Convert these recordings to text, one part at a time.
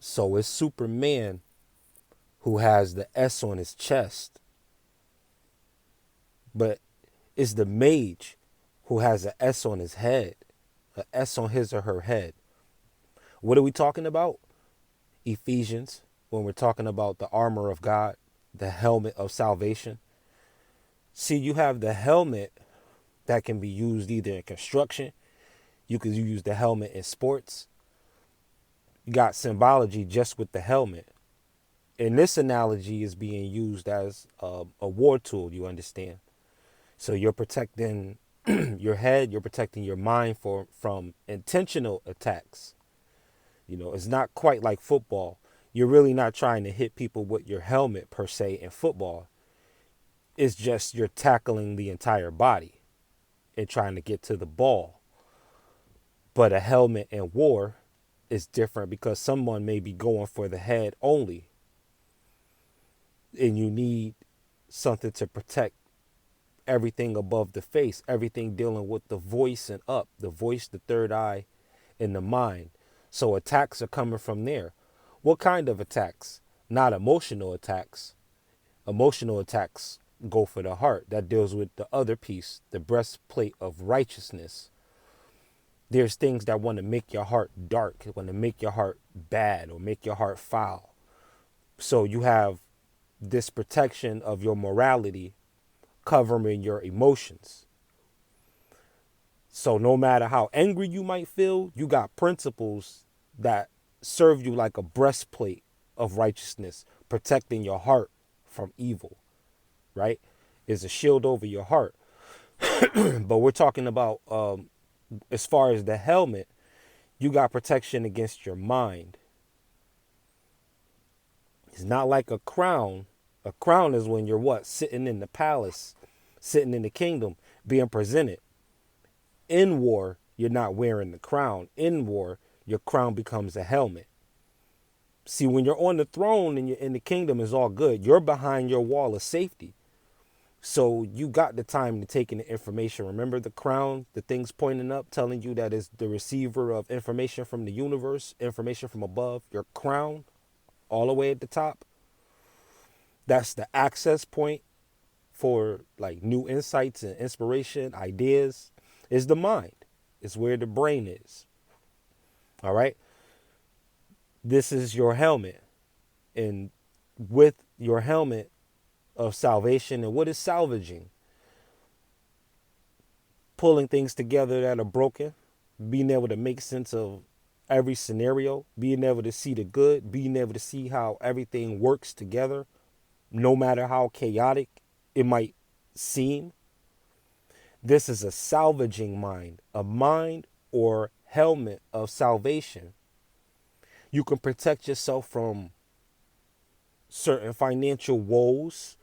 So it's Superman who has the S on his chest, but it's the mage who has an S on his head, an S on his or her head. What are we talking about? Ephesians, when we're talking about the armor of God, the helmet of salvation. See, you have the helmet that can be used either in construction, you could use the helmet in sports. You got symbology just with the helmet. And this analogy is being used as a war tool, you understand? So you're protecting your head, you're protecting your mind from intentional attacks. You know, it's not quite like football. You're really not trying to hit people with your helmet per se in football. It's just you're tackling the entire body and trying to get to the ball. But a helmet in war is different because someone may be going for the head only. And you need something to protect everything above the face, everything dealing with the voice and up, the voice, the third eye, and the mind. So attacks are coming from there. What kind of attacks? Not emotional attacks. Emotional attacks go for the heart. That deals with the other piece, the breastplate of righteousness. There's things that want to make your heart dark, want to make your heart bad or make your heart foul. So you have this protection of your morality covering your emotions. So no matter how angry you might feel, you got principles that serve you like a breastplate of righteousness, protecting your heart from evil, right? Is a shield over your heart. But we're talking about as far as the helmet, you got protection against your mind. It's not like a crown. A crown is when you're what? Sitting in the palace, sitting in the kingdom, being presented. In war, you're not wearing the crown. In war, your crown becomes a helmet. See, when you're on the throne and you're in the kingdom, is all good. You're behind your wall of safety. So you got the time to take in the information. Remember the crown, the things pointing up, telling you that is the receiver of information from the universe, information from above. Your crown, all the way at the top. That's the access point for like new insights and inspiration, ideas, is the mind. It's where the brain is. All right. This is your helmet. And with your helmet of salvation, and what is salvaging? Pulling things together that are broken, being able to make sense of every scenario, being able to see the good, being able to see how everything works together, no matter how chaotic it might seem. This is a salvaging mind, a mind or helmet of salvation. You can protect yourself from certain financial woes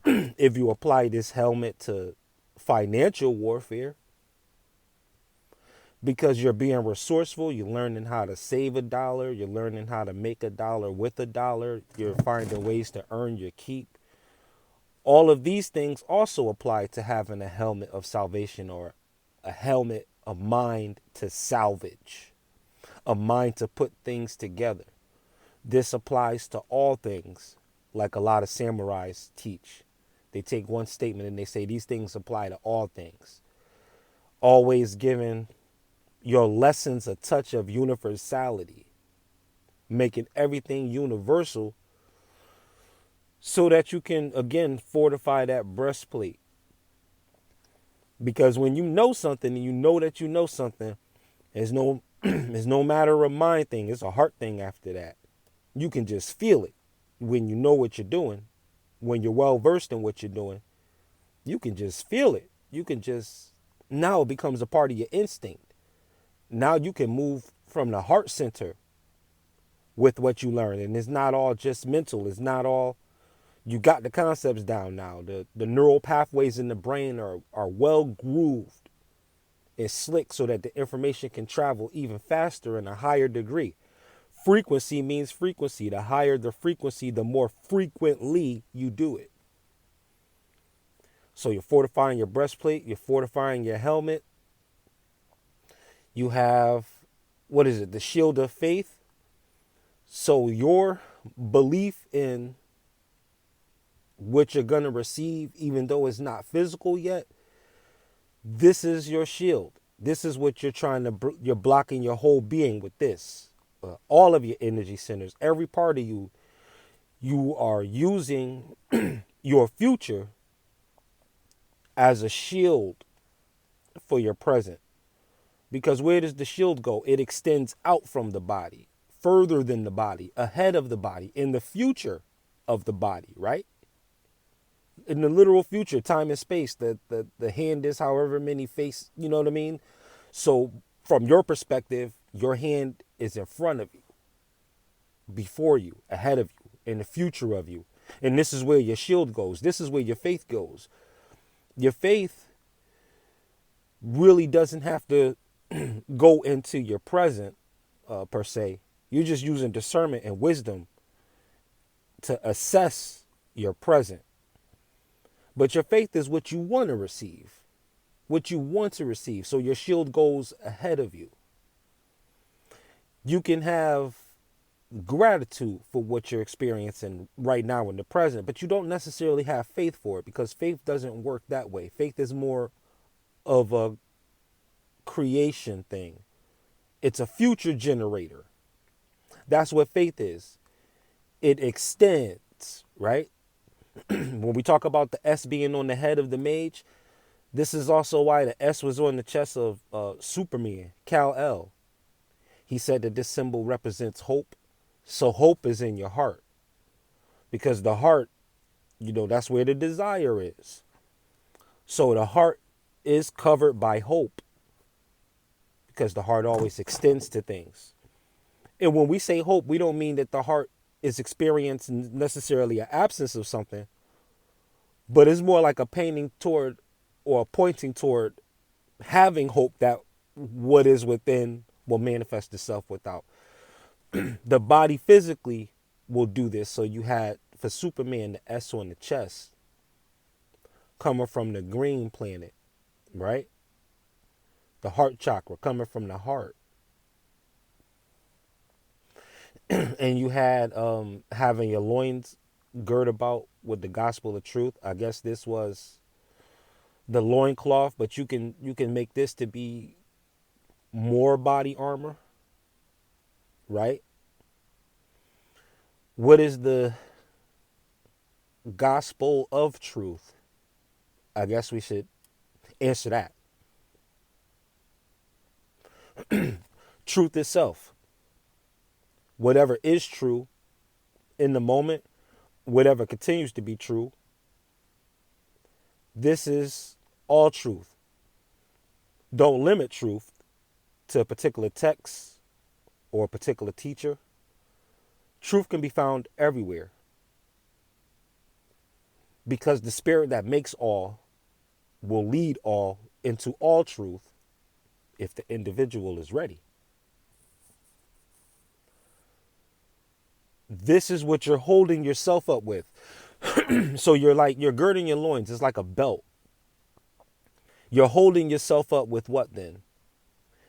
if you apply this helmet to financial warfare, because you're being resourceful. You're learning how to save a dollar. You're learning how to make a dollar with a dollar. You're finding ways to earn your keep. All of these things also apply to having a helmet of salvation, or a helmet, a mind to salvage, a mind to put things together. This applies to all things, like a lot of samurais teach. They take one statement and they say these things apply to all things. Always giving your lessons a touch of universality, making everything universal so that you can, again, fortify that breastplate. Because when you know something and you know that you know something, it's no, it's no matter of mind thing. It's a heart thing after that. You can just feel it when you know what you're doing. When you're well versed in what you're doing, you can just feel it. You can just, now it becomes a part of your instinct. Now you can move from the heart center with what you learn. And it's not all just mental. It's not all, you got the concepts down now. The neural pathways in the brain are well grooved and slick so that the information can travel even faster in a higher degree. Frequency means frequency. The higher the frequency, the more frequently you do it. So you're fortifying your breastplate, you're fortifying your helmet. You have, what is it? The shield of faith. So your belief in what you're going to receive, even though it's not physical yet, this is your shield. This is what you're trying to, you're blocking your whole being with this. All of your energy centers, every part of you, you are using your future as a shield for your present. Because where does the shield go? It extends out from the body, further than the body, ahead of the body, in the future of the body, right? In the literal future, time and space, the hand is however many face, you know what I mean? So from your perspective, your hand is in front of you, before you, ahead of you, in the future of you. And this is where your shield goes. This is where your faith goes. Your faith really doesn't have to go into your present per se. You're just using discernment and wisdom to assess your present. But your faith is what you want to receive, what you want to receive. So your shield goes ahead of you. You can have gratitude for what you're experiencing right now in the present, but you don't necessarily have faith for it, because faith doesn't work that way. Faith is more of a creation thing. It's a future generator. That's what faith is. It extends, right? When we talk about the S being on the head of the mage, this is also why the S was on the chest of Superman, Kal-El. He said that this symbol represents hope. So hope is in your heart. Because the heart, that's where the desire is. So the heart is covered by hope. Because the heart always extends to things. And when we say hope, we don't mean that the heart is experiencing necessarily an absence of something, but it's more like a painting toward, or pointing toward, having hope that what is within will manifest itself without. The body physically will do this. So you had, for Superman, the S on the chest coming from the green planet, right? The heart chakra coming from the heart. And you had having your loins girt about with the gospel of truth. I guess this was the loincloth, but you can make this to be more body armor, right? What is the gospel of truth? I guess we should answer that. Truth itself. Whatever is true in the moment, whatever continues to be true, this is all truth. Don't limit truth to a particular text or a particular teacher. Truth can be found everywhere. Because the spirit that makes all will lead all into all truth if the individual is ready. This is what you're holding yourself up with. So you're girding your loins. It's like a belt. You're holding yourself up with what then?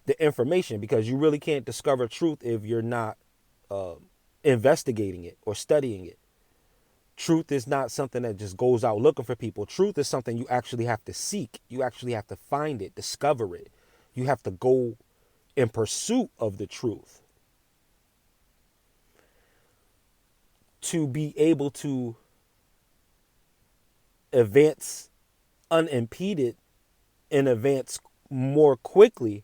The information, because you really can't discover truth if you're not investigating it or studying it. Truth is not something that just goes out looking for people. Truth is something you actually have to seek. You actually have to find it, discover it. You have to go in pursuit of the truth to be able to advance unimpeded and advance more quickly.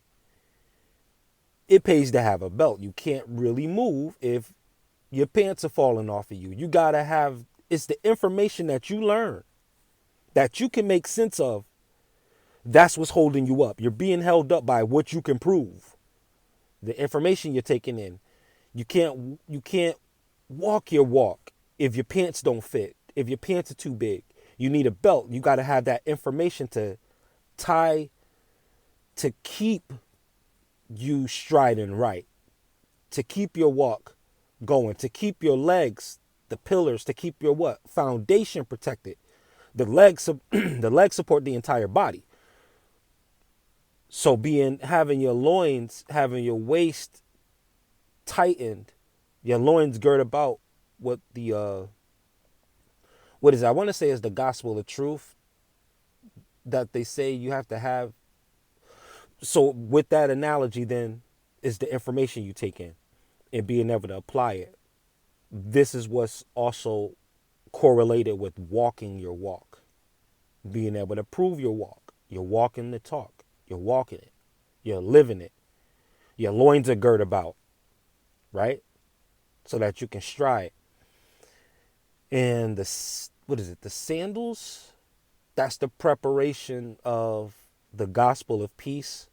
It pays to have a belt. You can't really move if your pants are falling off of you. You gotta have, it's the information that you learn, that you can make sense of. That's what's holding you up. You're being held up by what you can prove. The information you're taking in. You can't walk your walk if your pants don't fit, if your pants are too big. You need a belt. You got to have that information to tie, to keep you striding right, to keep your walk going, to keep your legs, the pillars, to keep your what? Foundation protected. The legs, the legs support the entire body. So having your loins, having your waist tightened Your loins girt about what what is it? I want to say is the gospel of truth that they say you have to have. So with that analogy, then is the information you take in and being able to apply it. This is what's also correlated with walking your walk, being able to prove your walk. You're walking the talk. You're walking it. You're living it. Your loins are girt about, right? So that you can stride. And what is it? The sandals? That's the preparation of the gospel of peace.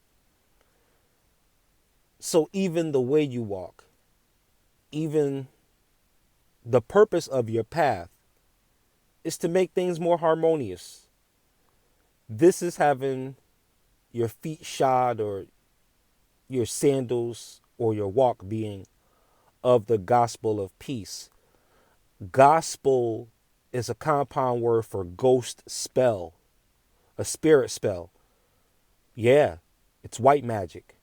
So even the way you walk, even the purpose of your path is to make things more harmonious. This is having your feet shod or your sandals or your walk being of the gospel of peace. Gospel is a compound word for ghost spell, a spirit spell. Yeah, it's white magic.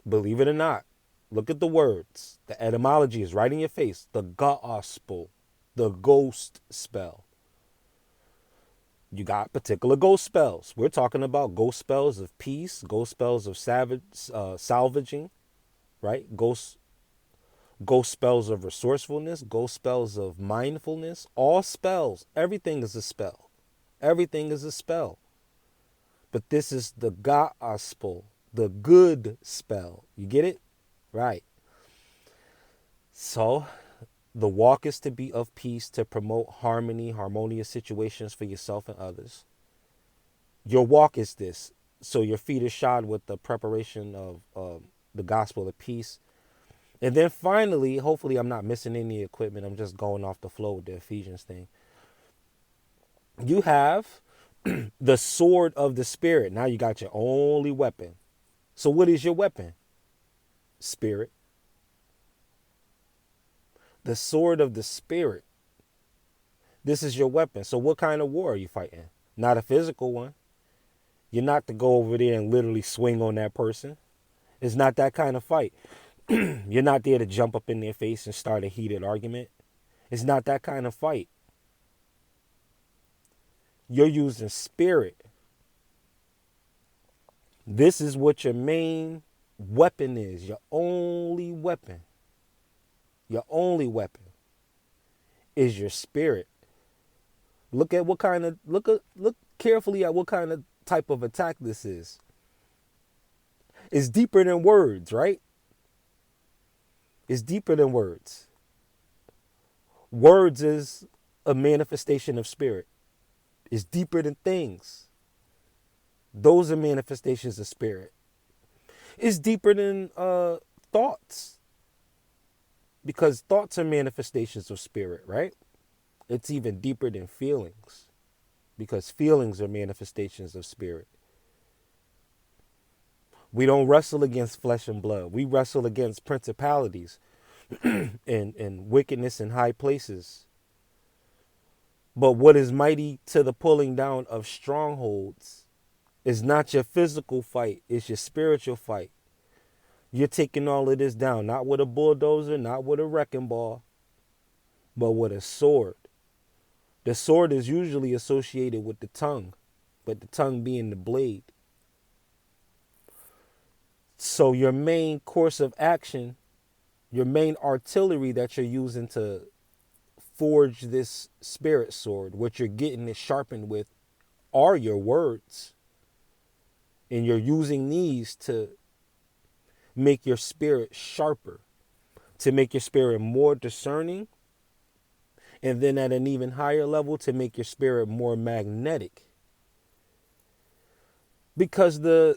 Believe it or not. Look at the words. The etymology is right in your face. The gospel, the ghost spell. You got particular ghost spells. We're talking about ghost spells of peace, ghost spells of salvaging, right? Ghost spells of resourcefulness, ghost spells of mindfulness. All spells. Everything is a spell. Everything is a spell. But this is the gospel, the good spell. You get it? Right. So the walk is to be of peace, to promote harmony, harmonious situations for yourself and others. Your walk is this. So your feet are shod with the preparation of the gospel of peace. And then finally, hopefully I'm not missing any equipment. I'm just going off the flow with the Ephesians thing. You have the sword of the Spirit. Now you got your only weapon. So what is your weapon? Spirit. The sword of the Spirit. This is your weapon. So what kind of war are you fighting? Not a physical one. You're not to go over there and literally swing on that person. It's not that kind of fight. You're not there to jump up in their face and start a heated argument. It's not that kind of fight. You're using spirit. This is what your main weapon is. Your only weapon. Your only weapon is your spirit. Look carefully at what kind of type of attack this is. It's deeper than words, right? It's deeper than words. Words is a manifestation of spirit. It's deeper than things. Those are manifestations of spirit. It's deeper than thoughts. Because thoughts are manifestations of spirit, right? It's even deeper than feelings. Because feelings are manifestations of spirit. We don't wrestle against flesh and blood. We wrestle against principalities and wickedness in high places. But what is mighty to the pulling down of strongholds is not your physical fight. It's your spiritual fight. You're taking all of this down, not with a bulldozer, not with a wrecking ball, but with a sword. The sword is usually associated with the tongue, but the tongue being the blade. So your main course of action, your main artillery that you're using to forge this spirit sword, what you're getting it sharpened with, are your words. And you're using these to make your spirit sharper, to make your spirit more discerning, and then at an even higher level to make your spirit more magnetic. Because the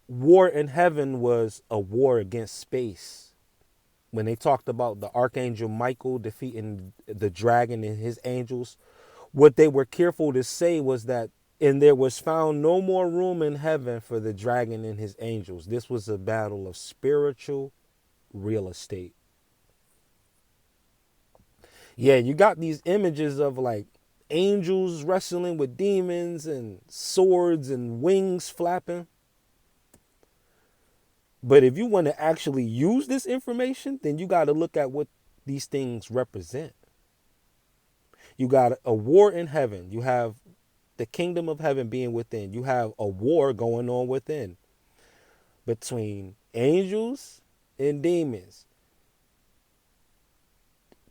war in heaven was a war against space. When they talked about the Archangel Michael defeating the dragon and his angels, what they were careful to say was that, and there was found no more room in heaven for the dragon and his angels. This was a battle of spiritual real estate. Yeah, you got these images of like angels wrestling with demons and swords and wings flapping. But if you want to actually use this information, then you got to look at what these things represent. You got a war in heaven. You have the kingdom of heaven being within. You have a war going on within between angels and demons.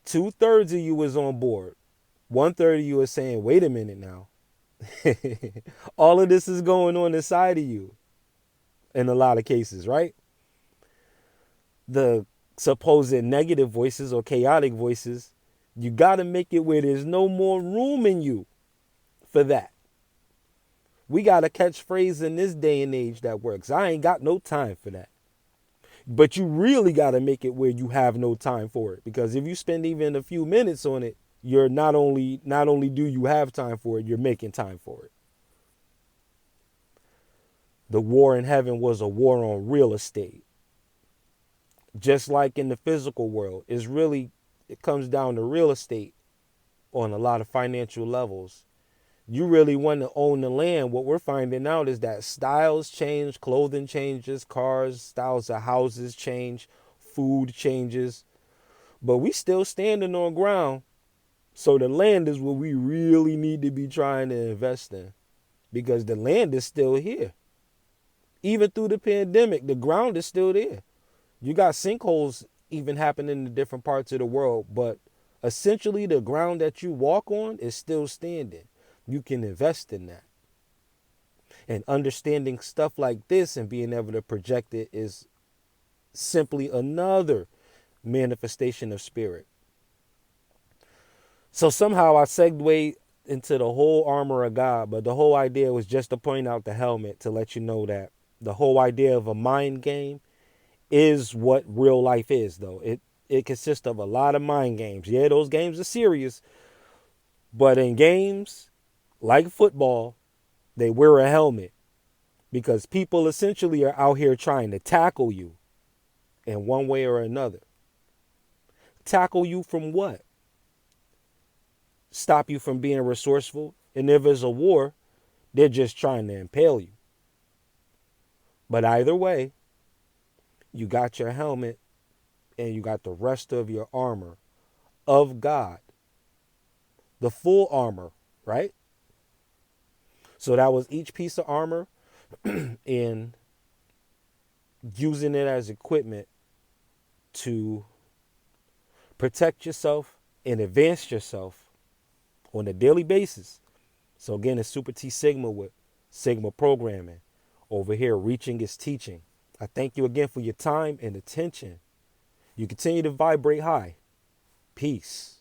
2/3 of you is on board. 1/3 of you is saying, wait a minute now. All of this is going on inside of you in a lot of cases, right? The supposed negative voices or chaotic voices, you got to make it where there's no more room in you for that. We got a catchphrase in this day and age that works. I ain't got no time for that. But you really got to make it where you have no time for it. Because if you spend even a few minutes on it, you're not only do you have time for it, you're making time for it. The war in heaven was a war on real estate. Just like in the physical world, it comes down to real estate on a lot of financial levels. You really want to own the land. What we're finding out is that styles change, clothing changes, cars, styles of houses change, food changes, but we still standing on ground. So the land is what we really need to be trying to invest in, because the land is still here. Even through the pandemic, the ground is still there. You got sinkholes even happening in different parts of the world, but essentially the ground that you walk on is still standing. You can invest in that. And understanding stuff like this and being able to project it is simply another manifestation of spirit. So somehow I segued into the whole armor of God, but the whole idea was just to point out the helmet to let you know that the whole idea of a mind game is what real life is, though. It consists of a lot of mind games. Yeah, those games are serious, but in games like football, they wear a helmet because people essentially are out here trying to tackle you in one way or another. Tackle you from what? Stop you from being resourceful. And if it's a war, they're just trying to impale you. But either way, you got your helmet and you got the rest of your armor of God. The full armor, right? So that was each piece of armor and using it as equipment to protect yourself and advance yourself on a daily basis. So again, it's Super T Sigma with Sigma Programming. Over here, reaching is teaching. I thank you again for your time and attention. You continue to vibrate high. Peace.